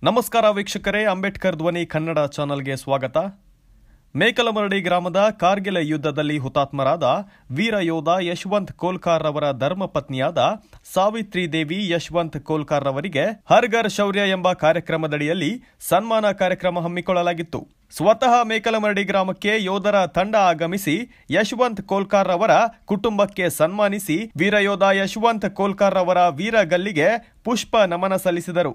ನಮಸ್ಕಾರ ವೀಕ್ಷಕರೇ, ಅಂಬೇಡ್ಕರ್ ಧ್ವನಿ ಕನ್ನಡ ಚಾನೆಲ್ಗೆ ಸ್ವಾಗತ. ಮೇಕಲಮರಡಿ ಗ್ರಾಮದ ಕಾರ್ಗಿಲ್ ಯುದ್ಧದಲ್ಲಿ ಹುತಾತ್ಮರಾದ ವೀರ ಯೋಧ ಯಶವಂತ್ ಕೋಲ್ಕಾರ್ ಅವರ ಧರ್ಮಪತ್ನಿಯಾದ ಸಾವಿತ್ರಿ ದೇವಿ ಯಶವಂತ್ ಕೋಲ್ಕಾರ್ ಅವರಿಗೆ ಹರ್ ಘರ್ ಶೌರ್ಯ ಎಂಬ ಕಾರ್ಯಕ್ರಮದಡಿಯಲ್ಲಿ ಸನ್ಮಾನ ಕಾರ್ಯಕ್ರಮ ಹಮ್ಮಿಕೊಳ್ಳಲಾಗಿತ್ತು. ಸ್ವತಃ ಮೇಕಲಮರಡಿ ಗ್ರಾಮಕ್ಕೆ ಯೋಧರ ತಂಡ ಆಗಮಿಸಿ ಯಶವಂತ್ ಕೋಲ್ಕಾರ್ ಅವರ ಕುಟುಂಬಕ್ಕೆ ಸನ್ಮಾನಿಸಿ ವೀರಯೋಧ ಯಶವಂತ್ ಕೋಲ್ಕಾರ್ ಅವರ ವೀರಗಲ್ಲಿಗೆ ಪುಷ್ಪ ನಮನ ಸಲ್ಲಿಸಿದರು.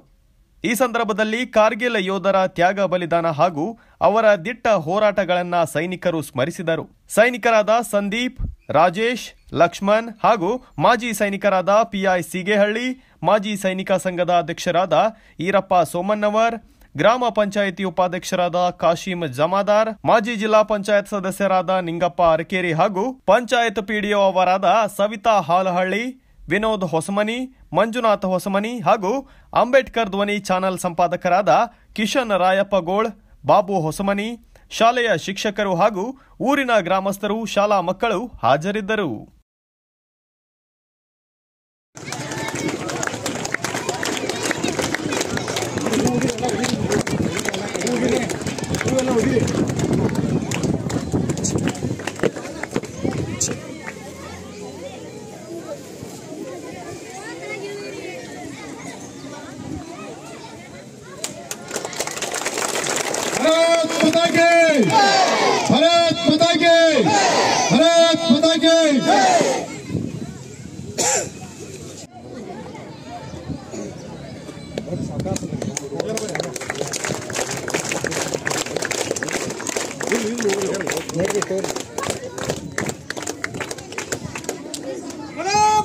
ಈ ಸಂದರ್ಭದಲ್ಲಿ ಕಾರ್ಗಿಲ್ ಯೋಧರ ತ್ಯಾಗ ಬಲಿದಾನ ಹಾಗೂ ಅವರ ದಿಟ್ಟ ಹೋರಾಟಗಳನ್ನು ಸೈನಿಕರು ಸ್ಮರಿಸಿದರು. ಸೈನಿಕರಾದ ಸಂದೀಪ್, ರಾಜೇಶ್, ಲಕ್ಷ್ಮಣ್ ಹಾಗೂ ಮಾಜಿ ಸೈನಿಕರಾದ ಪಿಐ ಸಿಗೇಹಳ್ಳಿ, ಮಾಜಿ ಸೈನಿಕ ಸಂಘದ ಅಧ್ಯಕ್ಷರಾದ ಈರಪ್ಪ ಸೋಮಣ್ಣವರ್, ಗ್ರಾಮ ಪಂಚಾಯಿತಿ ಉಪಾಧ್ಯಕ್ಷರಾದ ಕಾಶಿಂ ಜಮಾದಾರ್, ಮಾಜಿ ಜಿಲ್ಲಾ ಪಂಚಾಯತ್ ಸದಸ್ಯರಾದ ನಿಂಗಪ್ಪ ಅರಕೇರಿ ಹಾಗೂ ಪಂಚಾಯತ್ ಪಿಡಿಒ ಅವರಾದ ಸವಿತಾ ಹಾಲಹಳ್ಳಿ, ವಿನೋದ್ ಹೊಸಮನಿ, ಮಂಜುನಾಥ್ ಹೊಸಮನಿ ಹಾಗೂ ಅಂಬೇಡ್ಕರ್ ಧ್ವನಿ ಚಾನೆಲ್ ಸಂಪಾದಕರಾದ ಕಿಶನ್ ರಾಯಪ್ಪಗೋಳ್, ಬಾಬು ಹೊಸಮನಿ, ಶಾಲೆಯ ಶಿಕ್ಷಕರು ಹಾಗೂ ಊರಿನ ಗ್ರಾಮಸ್ಥರು, ಶಾಲಾ ಮಕ್ಕಳು ಹಾಜರಿದ್ದರು.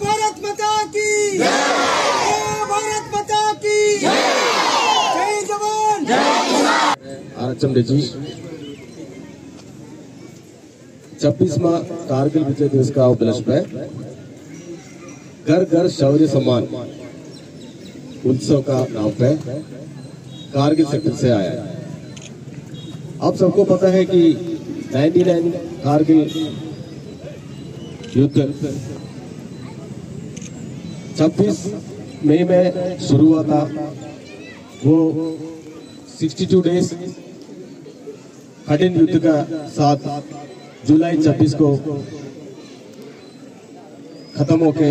भारत माता की भारत माता की भारत माता की जय जवान जय 26वां कारगिल विजय दिवस का उपलक्ष्य में घर घर शौर्य सम्मान उत्सव का नाम पे कारगिल सेक्टर से आया है। आप सबको पता है कि 99 कारगिल युद्ध 26 मई में शुरू हुआ था। वो 62 डेज कठिन युद्ध का साथ जुलाई 26 को खत्म होके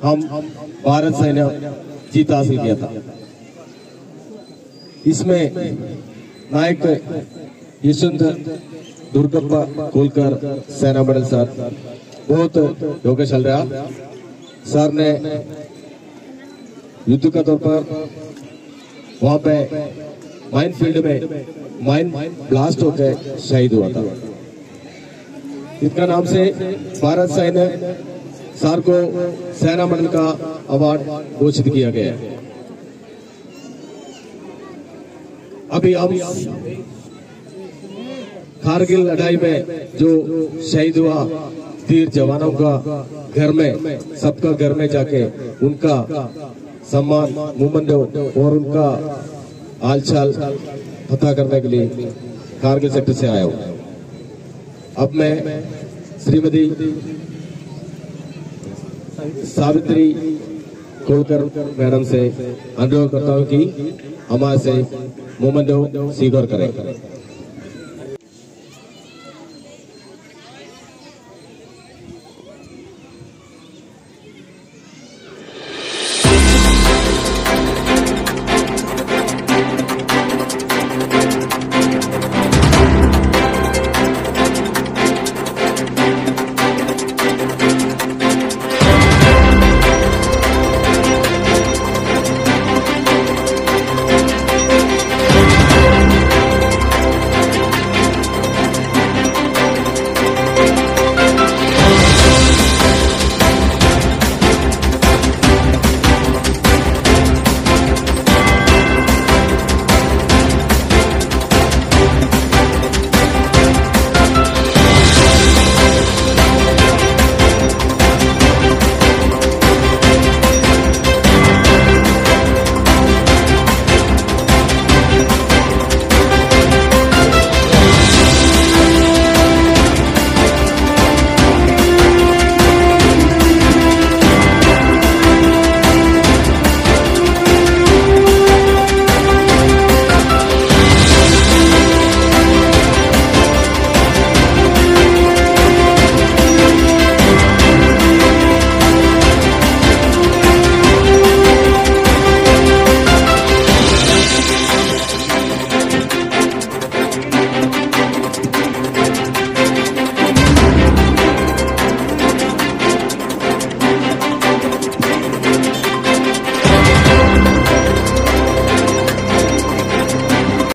हम भारत सैन्य जीत हासिल किया था। इसमें नायक यशवंत दुर्गप्पा कोलकर सेना मेडल सर बहुत योगदान चल रहा। सर ने युद्ध का तौर पर वहां पे माइन फील्ड में माइन ब्लास्ट होकर शहीद हुआ था। इनका नाम से भारत सैन्य सर को सेना मेडल का अवार्ड घोषित किया गया है। अभी हम कारगिल लड़ाई में जो शहीद हुआ तीर जवानों का घर में सबका घर में जाके उनका सम्मान मोमेंटो और उनका हालचाल पता करने के लिए कारगिल सेक्टर से आया हूँ। अब मैं श्रीमती सावित्री कोलकर मैडम से अनुरोध करता हूँ कि हमारे से मोमेंटो स्वीकार करें।